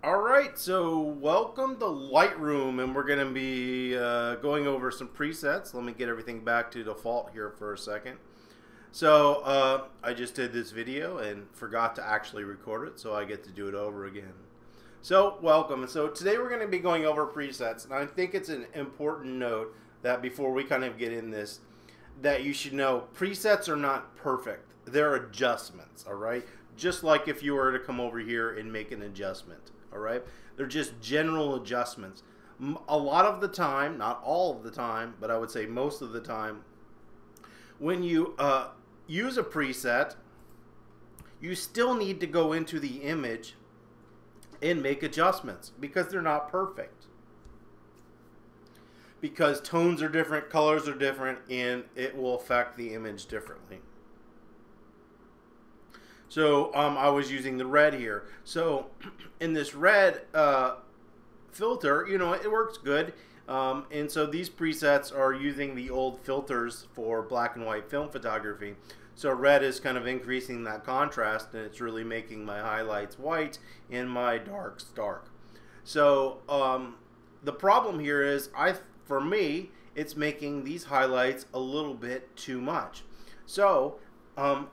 Alright, so welcome to Lightroom, and we're going to be going over some presets. Let me get everything back to default here for a second. So I just did this video and forgot to actually record it, so I get to do it over again. So welcome. So today we're going to be going over presets, and I think it's an important note that before we kind of get in this, that you should know presets are not perfect. They're adjustments, all right? Just like if you were to come over here and make an adjustment, all right? They're just general adjustments. A lot of the time, not all of the time, but I would say most of the time, when you use a preset, you still need to go into the image and make adjustments because they're not perfect. Because tones are different, colors are different, and it will affect the image differently. So I was using the red here. So in this red filter, you know, it works good. And so these presets are using the old filters for black and white film photography. So red is kind of increasing that contrast, and it's really making my highlights white and my darks dark. So the problem here is, for me, it's making these highlights a little bit too much. So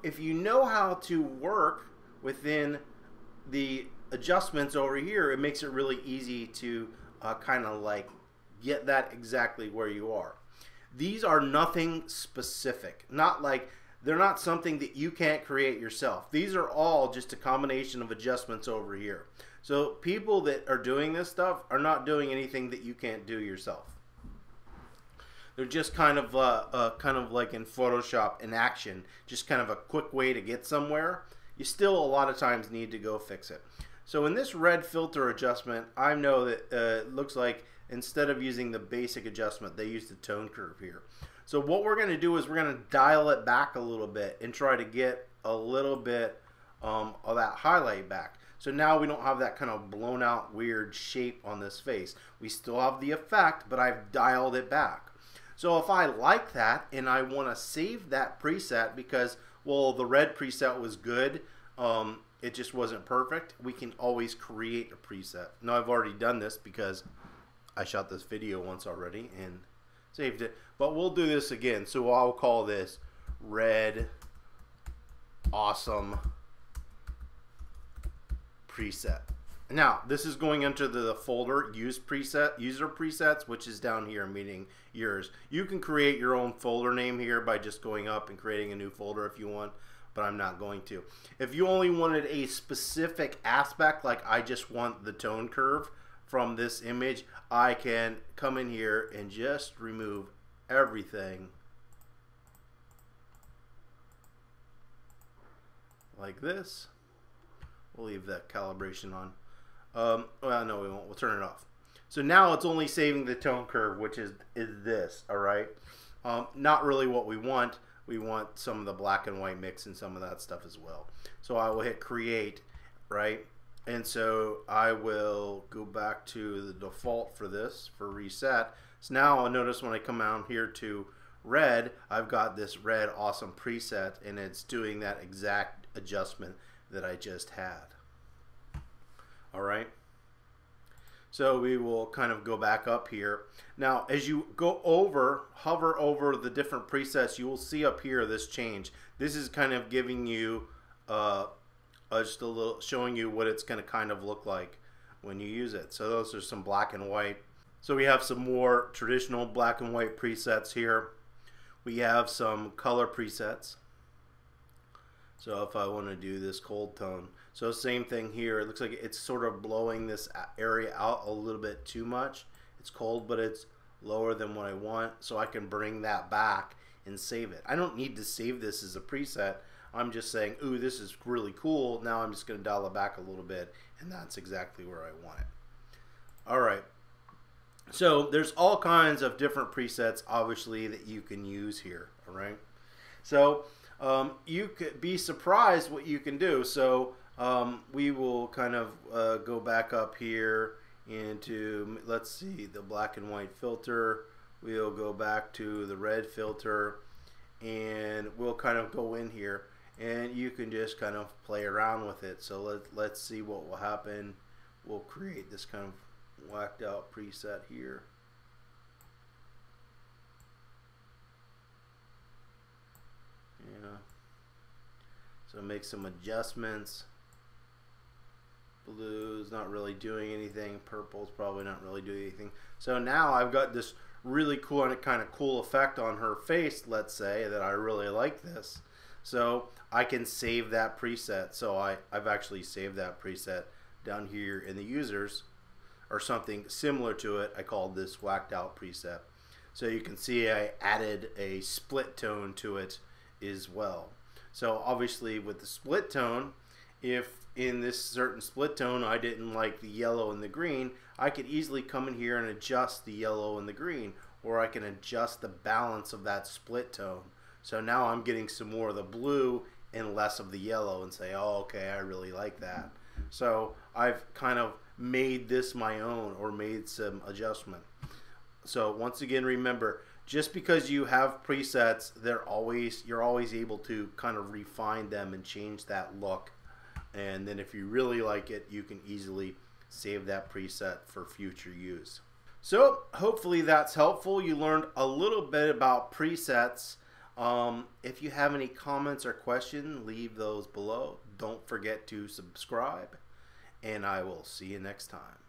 if you know how to work within the adjustments over here, it makes it really easy to kind of like get that exactly where you are. These are nothing specific, they're not something that you can't create yourself. These are all just a combination of adjustments over here. So people that are doing this stuff are not doing anything that you can't do yourself. They're just kind of like in Photoshop in action, just kind of a quick way to get somewhere. You still a lot of times need to go fix it. So in this red filter adjustment, I know that it looks like instead of using the basic adjustment, they use the tone curve here. So what we're going to do is we're going to dial it back a little bit and try to get a little bit of that highlight back. So now we don't have that kind of blown out weird shape on this face. We still have the effect, but I've dialed it back. So if I like that and I want to save that preset because, well, the red preset was good, it just wasn't perfect, we can always create a preset. Now I've already done this because I shot this video once already and saved it, but we'll do this again. So I'll call this red awesome preset. Now this is going into the folder user presets, which is down here, meaning yours. You can create your own folder name here by just going up and creating a new folder if you want, but I'm not going to. If you only wanted a specific aspect, like I just want the tone curve from this image, I can come in here and just remove everything like this. We'll leave that calibration on. Well, no, we won't. We'll turn it off. So now it's only saving the tone curve, which is this, all right? Not really what we want. We want some of the black and white mix and some of that stuff as well. So I will hit create, right? And so I will go back to the default for this, for reset. So now I'll notice when I come out here to red, I've got this red awesome preset, and it's doing that exact adjustment that I just had. All right, so we will kind of go back up here. Now as you go over, hover over the different presets, you will see up here this change. This is kind of giving you just a little, showing you what it's going to kind of look like when you use it. So those are some black and white. So we have some more traditional black and white presets here. We have some color presets. So if I want to do this cold tone, so same thing here. It looks like it's sort of blowing this area out a little bit too much. It's cold, but it's lower than what I want. So I can bring that back and save it. I don't need to save this as a preset. I'm just saying, ooh, this is really cool. Now I'm just going to dial it back a little bit, and that's exactly where I want it. All right. So there's all kinds of different presets, obviously, that you can use here. All right. So you could be surprised what you can do. So we will kind of go back up here into, let's see, the black and white filter. We'll go back to the red filter, and we'll kind of go in here, and you can just kind of play around with it. So let's see what will happen we'll create this kind of whacked out preset here. Yeah. So make some adjustments. Blue's not really doing anything. Purple's probably not really doing anything. So now I've got this really cool and kind of cool effect on her face, let's say, that I really like this. So I can save that preset. So I've actually saved that preset down here in the users, or something similar to it. I called this whacked out preset. So you can see I added a split tone to it as well. So obviously with the split tone, if in this certain split tone I didn't like the yellow and the green, I could easily come in here and adjust the yellow and the green, or I can adjust the balance of that split tone. So now I'm getting some more of the blue and less of the yellow, and say, oh, okay, I really like that. So I've kind of made this my own, or made some adjustment. So once again, remember, just because you have presets, you're always able to kind of refine them and change that look. And then if you really like it, you can easily save that preset for future use. So hopefully that's helpful. You learned a little bit about presets. If you have any comments or questions, leave those below. Don't forget to subscribe, and I will see you next time.